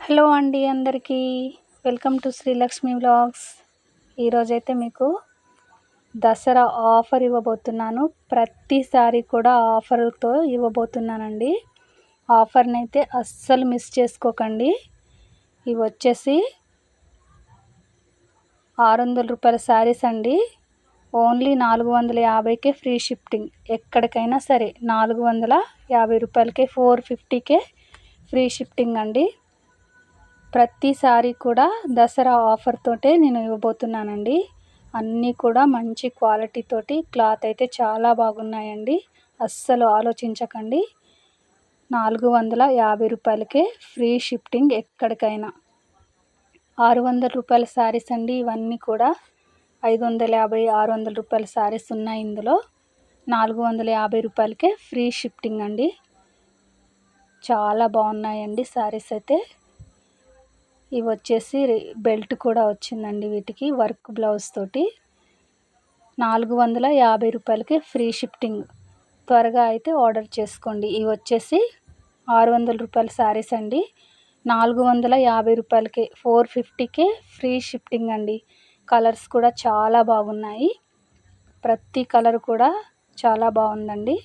Hello అండి అందరికీ welcome to Srilakshmi vlogs. ఈరోజైతే మీకు దసరా ఆఫర్ ఇవ్వబోతున్నాను. ప్రతిసారి కూడా ఆఫర్తో ఇవ్వబోతున్నానండి. ఆఫర్ని అయితే అస్సలు మిస్ చేసుకోకండి. ఇవి వచ్చేసి 600 రూపాయల శారీస్ అండి. ఓన్లీ 450కే ఫ్రీ షిఫ్టింగ్. ఎక్కడికైనా సరే 450 రూపాయలకే 450కే ఫ్రీ షిఫ్టింగ్ అండి. ప్రతిసారి కూడా దసరా ఆఫర్ తోటే నేను ఇవ్వబోతున్నానండి. అన్నీ కూడా మంచి క్వాలిటీ తోటి క్లాత్ అయితే చాలా బాగున్నాయండి. అస్సలు ఆలోచించకండి. 450 రూపాయలకే ఫ్రీ షిఫ్టింగ్ ఎక్కడికైనా. 600 రూపాయల శారీస్ అండి. ఇవన్నీ కూడా 550, 600 రూపాయల శారీస్ ఉన్నాయి ఇందులో. 450 రూపాయలకే ఫ్రీ షిఫ్టింగ్ అండి. చాలా బాగున్నాయండి శారీస్ అయితే. ఇవి వచ్చేసి బెల్ట్ కూడా వచ్చిందండి వీటికి, వర్క్ బ్లౌజ్ తోటి. 450 రూపాయలకి ఫ్రీ షిఫ్టింగ్. త్వరగా అయితే ఆర్డర్ చేసుకోండి. ఇవి వచ్చేసి 600 రూపాయల శారీస్ అండి. 450 రూపాయలకి 450కే ఫ్రీ షిఫ్టింగ్ అండి. కలర్స్ కూడా చాలా బాగున్నాయి. ప్రతి కలర్ కూడా చాలా బాగుందండి.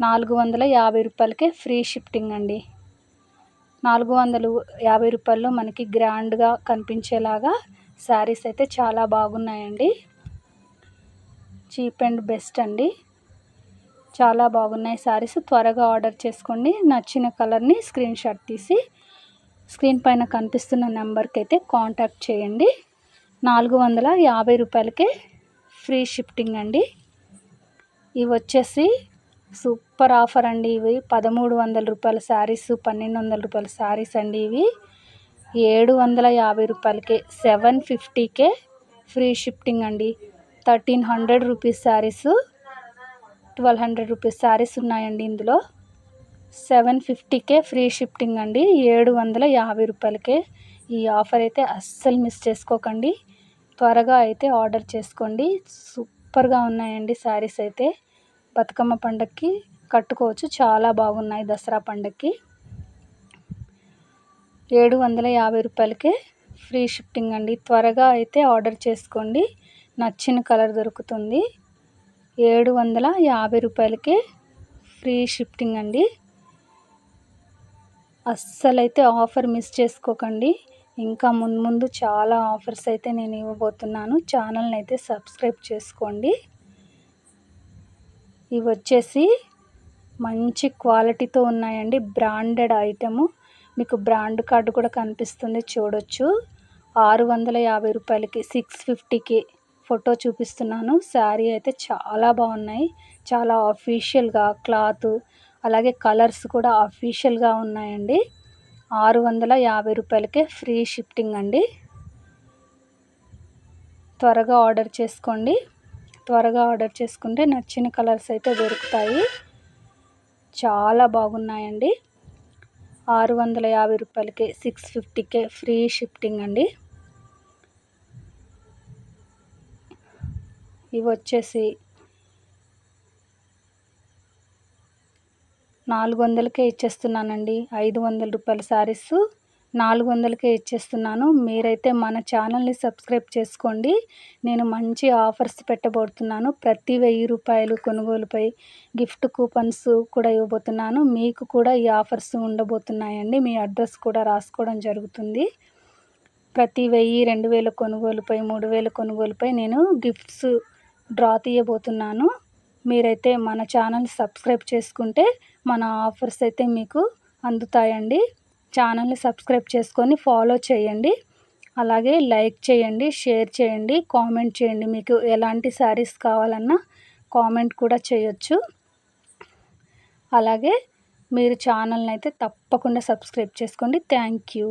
450 రూపాయలకే ఫ్రీ షిఫ్టింగ్ అండి. 450 రూపాయల్లో మనకి గ్రాండ్గా కనిపించేలాగా శారీస్ అయితే చాలా బాగున్నాయండి. చీప్ అండ్ బెస్ట్ అండి. చాలా బాగున్నాయి శారీస్. త్వరగా ఆర్డర్ చేసుకోండి. నచ్చిన కలర్ని స్క్రీన్ షాట్ తీసి స్క్రీన్ పైన కనిపిస్తున్న నెంబర్కి అయితే కాంటాక్ట్ చేయండి. 450 రూపాయలకే ఫ్రీ షిఫ్టింగ్ అండి. ఇవి వచ్చేసి సూపర్ ఆఫర్ అండి. ఇవి 1300 రూపాయల శారీస్, 1200 రూపాయల శారీస్ అండి. ఇవి 750 రూపాయలకే 750కే ఫ్రీ షిఫ్టింగ్ అండి. 1300 రూపీస్ శారీస్, 1200 రూపీస్ శారీస్ ఉన్నాయండి ఇందులో. 750కే ఫ్రీ షిఫ్టింగ్ అండి. 750 రూపాయలకే ఈ ఆఫర్ అయితే అస్సలు మిస్ చేసుకోకండి. త్వరగా అయితే ఆర్డర్ చేసుకోండి. సూపర్గా ఉన్నాయండి శారీస్ అయితే. బతుకమ్మ పండగకి కట్టుకోవచ్చు. చాలా బాగున్నాయి దసరా పండగకి. 750 రూపాయలకే ఫ్రీ షిఫ్టింగ్ అండి. త్వరగా అయితే ఆర్డర్ చేసుకోండి. నచ్చిన కలర్ దొరుకుతుంది. 750 రూపాయలకే ఫ్రీ షిఫ్టింగ్ అండి. అస్సలైతే ఆఫర్ మిస్ చేసుకోకండి. ఇంకా ముందు చాలా ఆఫర్స్ అయితే నేను ఇవ్వబోతున్నాను. ఛానల్ని అయితే సబ్స్క్రైబ్ చేసుకోండి. ఇవి వచ్చేసి మంచి క్వాలిటీతో ఉన్నాయండి. Branded item. మీకు బ్రాండ్ కార్డు కూడా కనిపిస్తుంది, చూడొచ్చు. 650 రూపాయలకి 650కి ఫోటో చూపిస్తున్నాను. శారీ అయితే చాలా బాగున్నాయి. చాలా అఫీషియల్గా క్లాత్, అలాగే కలర్స్ కూడా అఫీషియల్గా ఉన్నాయండి. 650 రూపాయలకే ఫ్రీ షిఫ్టింగ్ అండి. త్వరగా ఆర్డర్ చేసుకోండి. త్వరగా ఆర్డర్ చేసుకుంటే నచ్చిన కలర్స్ అయితే దొరుకుతాయి. చాలా బాగున్నాయండి. 650 రూపాయలకే 650కే ఫ్రీ షిఫ్టింగ్ అండి. ఇవి వచ్చేసి 400కే ఇచ్చేస్తున్నానండి. 500 రూపాయల శారీస్ 400కే ఇచ్చేస్తున్నాను. మీరైతే మన ఛానల్ని సబ్స్క్రైబ్ చేసుకోండి. నేను మంచి ఆఫర్స్ పెట్టబోతున్నాను. ప్రతి 1000 రూపాయలు కొనుగోలుపై గిఫ్ట్ కూపన్స్ కూడా ఇవ్వబోతున్నాను. మీకు కూడా ఈ ఆఫర్స్ ఉండబోతున్నాయండి. మీ అడ్రస్ కూడా రాసుకోవడం జరుగుతుంది. ప్రతి 1000, 2000 కొనుగోలుపై, 3000 కొనుగోలుపై నేను గిఫ్ట్స్ డ్రా తీయబోతున్నాను. మీరైతే మన ఛానల్ సబ్స్క్రైబ్ చేసుకుంటే మన ఆఫర్స్ అయితే మీకు అందుతాయండి. ఛానల్ని సబ్స్క్రైబ్ చేసుకొని ఫాలో చేయండి. అలాగే లైక్ చేయండి, షేర్ చేయండి, కామెంట్ చేయండి. మీకు ఎలాంటి శారీస్ కావాలన్నా కామెంట్ కూడా చేయొచ్చు. అలాగే మీరు ఛానల్ని అయితే తప్పకుండా సబ్స్క్రైబ్ చేసుకోండి. Thank you.